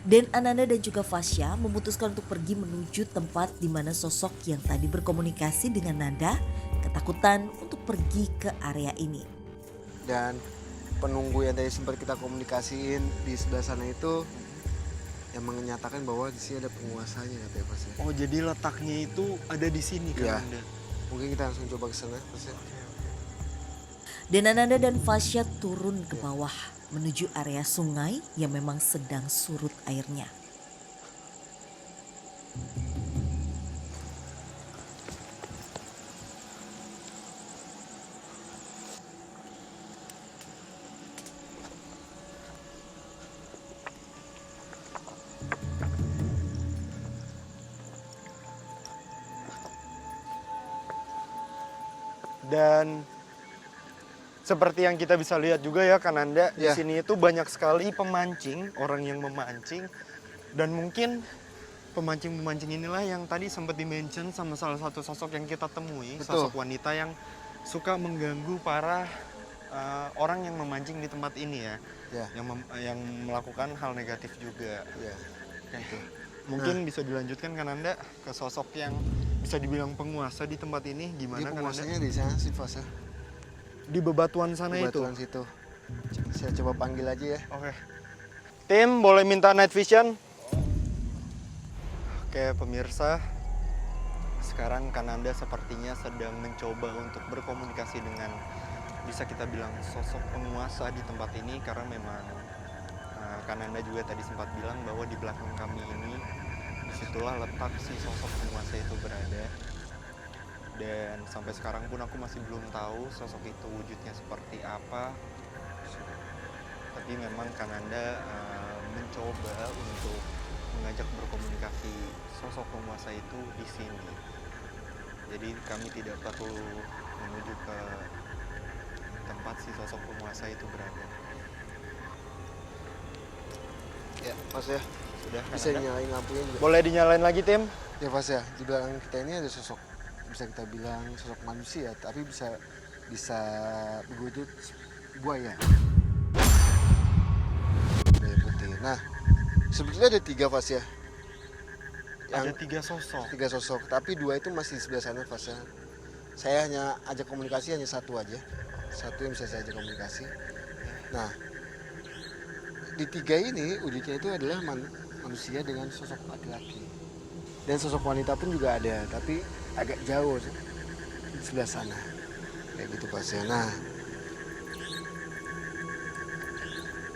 Dan Ananda dan juga Fasya memutuskan untuk pergi menuju tempat di mana sosok yang tadi berkomunikasi dengan Nanda ketakutan untuk pergi ke area ini. Dan penunggu yang tadi sempat kita komunikasiin di sebelah sana itu yang menyatakan bahwa di sini ada penguasanya katanya Mas ya. Oh, jadi letaknya itu ada di sini kan Iya. Anda? Mungkin kita langsung coba ke sana Mas ya. Dan Ananda dan Fasya turun ke bawah menuju area sungai yang memang sedang surut airnya. Dan seperti yang kita bisa lihat juga ya Kananda, di Ya. sini itu banyak sekali pemancing, orang yang memancing. Dan mungkin pemancing-pemancing inilah yang tadi sempat di-mention sama salah satu sosok yang kita temui. Betul. Sosok wanita yang suka mengganggu para orang yang memancing di tempat ini ya. Ya. Yang melakukan hal negatif juga. Ya. Oke. Mungkin bisa dilanjutkan Kananda ke sosok yang bisa dibilang penguasa di tempat ini. Jadi Gimana Kananda? penguasanya di sana sih Mas ya. Di bebatuan sana itu. Bebatuan situ. Saya coba panggil aja ya. Oke. Tim, boleh minta night vision? Oke, pemirsa. Sekarang Kananda sepertinya sedang mencoba untuk berkomunikasi dengan bisa kita bilang sosok penguasa di tempat ini karena memang Kananda juga tadi sempat bilang bahwa di belakang kami ini disitulah letak si sosok penguasa itu berada. Dan sampai sekarang pun aku masih belum tahu sosok itu wujudnya seperti apa. Tapi memang Kananda mencoba untuk mengajak berkomunikasi sosok penguasa itu di sini. Jadi kami tidak perlu menuju ke tempat si sosok penguasa itu berada. Ya, Mas ya. Sudah Bisa Kananda? nyalain lampunya juga. Boleh dinyalain lagi tim? Ya Mas ya, di belakang kita ini ada sosok, bisa kita bilang sosok manusia, tapi bisa berwujud buaya. Buaya putih. Nah, sebetulnya ada 3 Mas ya. Ada 3 sosok. 3 sosok, tapi 2 itu masih di sebelah sana Mas ya. Saya hanya ajak komunikasi hanya 1 aja. 1 yang bisa saya ajak komunikasi. Nah, di 3 ini wujudnya itu adalah manusia dengan sosok laki-laki. Dan sosok wanita pun juga ada, tapi agak jauh di sebelah sana. Kayak gitu Mas ya. Nah,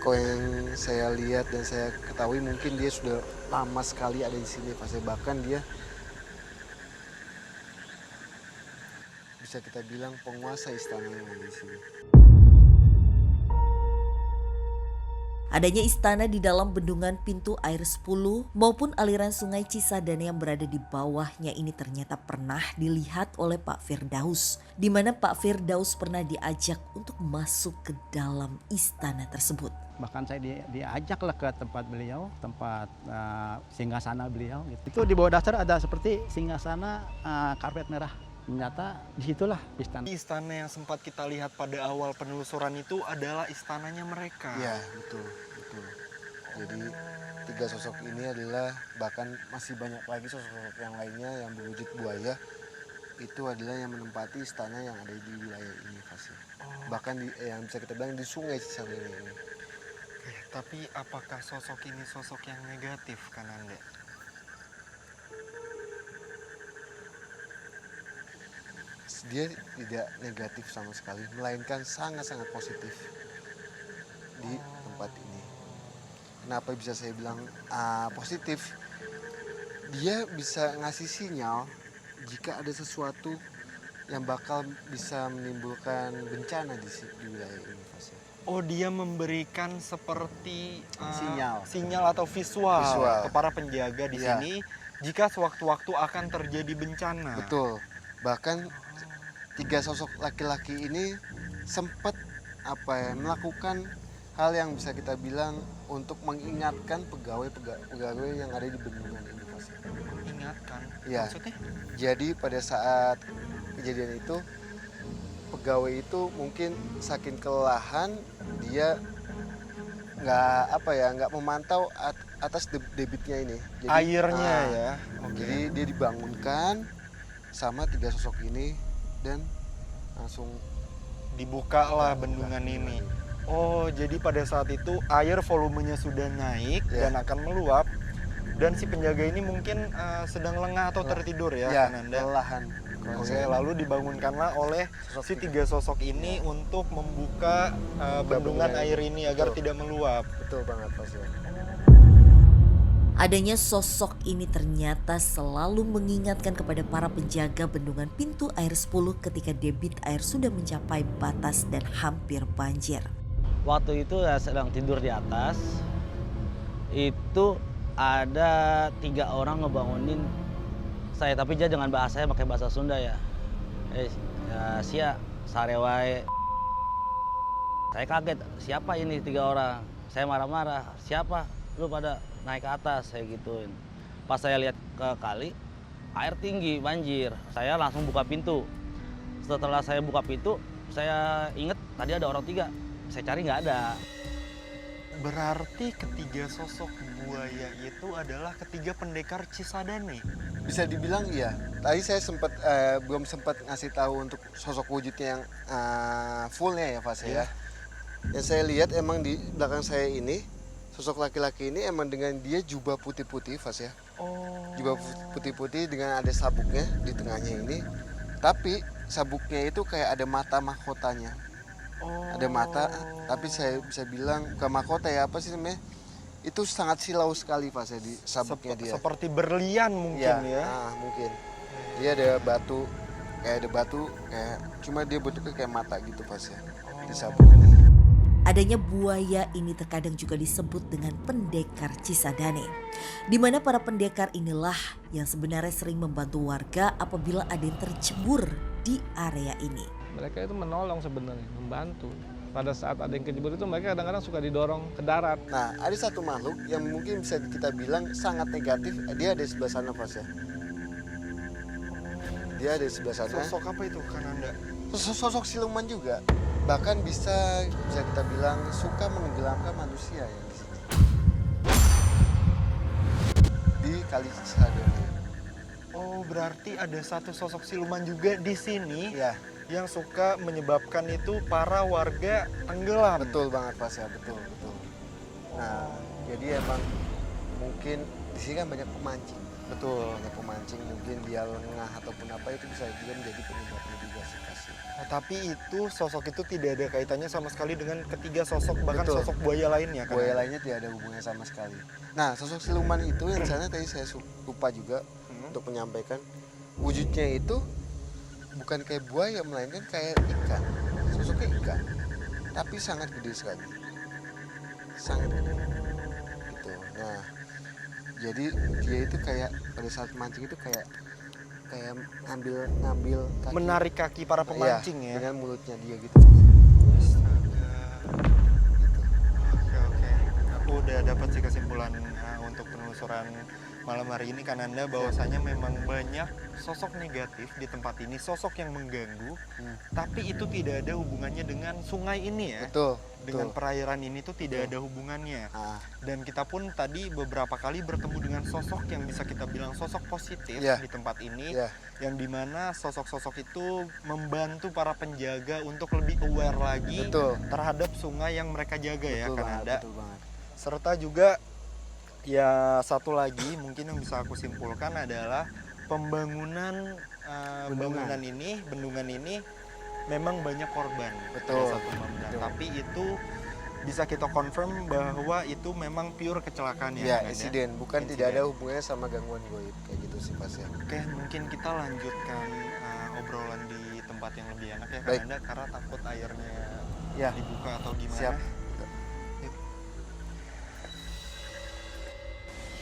kok yang saya lihat dan saya ketahui mungkin dia sudah lama sekali ada di sini Mas ya. Bahkan dia bisa kita bilang penguasa istana yang ada di sini. Adanya istana di dalam bendungan pintu air 10 maupun aliran sungai Cisadane yang berada di bawahnya ini ternyata pernah dilihat oleh Pak Firdaus. Di mana Pak Firdaus pernah diajak untuk masuk ke dalam istana tersebut. Bahkan saya diajaklah ke tempat beliau, tempat singgasana beliau. Gitu. Itu di bawah dasar ada seperti singgasana karpet merah. Ternyata disitulah istana. Istana yang sempat kita lihat pada awal penelusuran itu adalah istananya mereka. Iya, betul. Jadi 3 sosok ini adalah, bahkan masih banyak lagi sosok yang lainnya yang berwujud buaya. Itu adalah yang menempati istana yang ada di wilayah ini Mas. Bahkan yang bisa kita bilang di sungai Cisadane ini. Tapi apakah sosok ini sosok yang negatif Kananda? Dia tidak negatif sama sekali, melainkan sangat-sangat positif di tempat ini. Kenapa bisa saya bilang positif? Dia bisa ngasih sinyal jika ada sesuatu yang bakal bisa menimbulkan bencana di wilayah ini Mas. Oh, dia memberikan seperti Sinyal atau visual Visual. ke para penjaga di Iya. sini jika sewaktu-waktu akan terjadi bencana. Betul. Bahkan 3 sosok laki-laki ini sempat melakukan hal yang bisa kita bilang untuk mengingatkan pegawai yang ada di bendungan ini Mas. Ingatkan. Iya. Maksudnya? Jadi pada saat kejadian itu pegawai itu mungkin saking kelelahan dia nggak memantau atas debitnya ini. Jadi, Airnya ya. Jadi dia dibangunkan sama 3 sosok ini dan langsung Dibuka lah bendungan ini. Oh, jadi pada saat itu air volumenya sudah naik Ya. dan akan meluap. Dan si penjaga ini mungkin sedang lengah atau tertidur ya, Kananda. kelelahan. Oke, lalu dibangunkanlah oleh si 3 sosok ini untuk membuka bendungan air ini agar Betul. tidak meluap. Betul banget Mas ya. Adanya sosok ini ternyata selalu mengingatkan kepada para penjaga bendungan pintu air 10 ketika debit air sudah mencapai batas dan hampir banjir. Waktu itu ya sedang tidur di atas, itu ada 3 orang ngebangunin saya, tapi dia dengan bahasanya pakai bahasa Sunda ya. Ya sia sarewae. Saya kaget, siapa ini 3 orang? Saya marah-marah, siapa? Lu pada naik ke atas, saya gituin. Pas saya lihat ke kali, air tinggi, banjir. Saya langsung buka pintu. Setelah saya buka pintu, saya inget tadi ada orang 3. Saya cari nggak ada. Berarti ketiga sosok buaya itu adalah ketiga pendekar Cisadane. Bisa dibilang iya. Tadi saya belum sempat ngasih tahu untuk sosok wujudnya yang fullnya ya Fas ya. Yang saya lihat emang di belakang saya ini sosok laki-laki ini emang dengan dia jubah putih-putih Fas ya. Oh. Jubah putih-putih dengan ada sabuknya di tengahnya ini. Tapi sabuknya itu kayak ada mata mahkotanya. Ada mata, tapi saya bisa bilang bukan mahkota ya, apa sih namanya? Itu sangat silau sekali Fas ya di sabuknya dia. Seperti berlian mungkin ya. Mungkin. Dia ada batu, kayak cuma dia bentuknya kayak mata gitu Fas ya. Di sabuknya. Adanya buaya ini terkadang juga disebut dengan pendekar Cisadane, di mana para pendekar inilah yang sebenarnya sering membantu warga apabila ada yang tercebur di area ini. Mereka itu menolong sebenarnya, membantu. Pada saat ada yang kejebur itu mereka kadang-kadang suka didorong ke darat. Nah, ada satu makhluk yang mungkin bisa kita bilang sangat negatif, dia ada di sebelah sana Fas ya. Dia ada di sebelah sana. Sosok apa itu Kananda? Sosok siluman juga. Bahkan bisa kita bilang suka menenggelamkan manusia ya di sini. Di Kali Cisadane. Oh, berarti ada satu sosok siluman juga di sini Ya, yang suka menyebabkan itu para warga tenggelam. betul banget Mas ya, betul. Nah, jadi emang mungkin di sini kan banyak pemancing. Betul. Banyak pemancing mungkin dia lengah ataupun apa itu bisa juga menjadi penyebabnya juga sih pasti. Nah, tapi itu sosok itu tidak ada kaitannya sama sekali dengan ketiga sosok bahkan Betul. sosok buaya lainnya kan? Buaya lainnya tidak ada hubungannya sama sekali. Nah, sosok siluman itu yang sana tadi saya lupa juga untuk menyampaikan wujudnya itu bukan kayak buaya melainkan kayak ikan. Sosoknya ikan, tapi sangat gede sekali, sangat gede. Gitu. Nah, jadi dia itu kayak pada saat mancing itu kayak ngambil kaki, Menarik kaki para pemancing ya. dengan mulutnya dia gitu. Astaga. Gitu. Oke. Aku udah dapat sih kesimpulan untuk penelusuran malam hari ini Kananda bahwasanya memang banyak sosok negatif di tempat ini, sosok yang mengganggu, tapi itu tidak ada hubungannya dengan sungai ini ya. Betul. Dengan perairan ini tuh tidak ada hubungannya. Dan kita pun tadi beberapa kali bertemu dengan sosok yang bisa kita bilang sosok positif Iya. di tempat ini, Iya. yang dimana sosok-sosok itu membantu para penjaga untuk lebih aware lagi Betul. terhadap sungai yang mereka jaga ya Betul banget, Kananda. betul banget. Serta juga ya satu lagi mungkin yang bisa aku simpulkan adalah pembangunan bendungan ini memang banyak korban Betul. pada saat pembangunan. Betul. Tapi itu bisa kita confirm bahwa itu memang pure kecelakaan ya. Ya, Kananda? insiden, bukan tidak Insiden. ada hubungannya sama gangguan goib kayak gitu sih Pas ya. Oke, mungkin kita lanjutkan obrolan di tempat yang lebih enak ya Baik. Kananda, karena takut airnya Ya. dibuka atau gimana. Siap.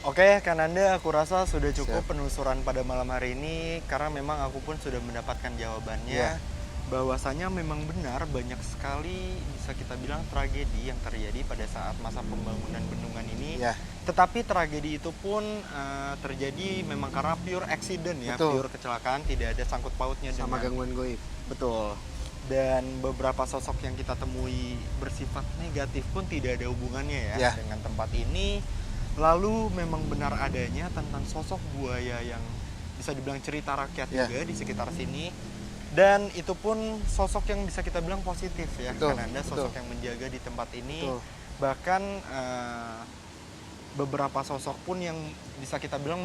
Oke, Kananda, aku rasa sudah cukup Siap. penelusuran pada malam hari ini karena memang aku pun sudah mendapatkan jawabannya. Ya. Bahwasanya memang benar banyak sekali bisa kita bilang tragedi yang terjadi pada saat masa pembangunan bendungan ini. Ya. Tetapi tragedi itu pun terjadi memang karena pure accident ya, Betul. pure kecelakaan, tidak ada sangkut pautnya Sama dengan gangguan goib. betul. Dan beberapa sosok yang kita temui bersifat negatif pun tidak ada hubungannya Ya. dengan tempat ini. Lalu memang benar adanya tentang sosok buaya yang bisa dibilang cerita rakyat Ya. juga di sekitar sini. Dan itu pun sosok yang bisa kita bilang positif ya, Betul, karena Anda sosok betul. yang menjaga di tempat ini. Betul. Bahkan beberapa sosok pun yang bisa kita bilang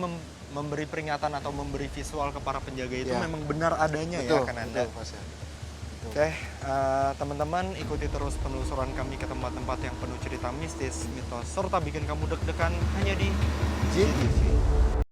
memberi peringatan atau memberi visual ke para penjaga itu Ya. memang benar adanya Betul, ya, Kananda. betul, Fasa. Betul. Oke, teman-teman ikuti terus penelusuran kami ke tempat-tempat yang penuh cerita mistis, mitos, serta bikin kamu deg-degan hanya di Jin. GTV.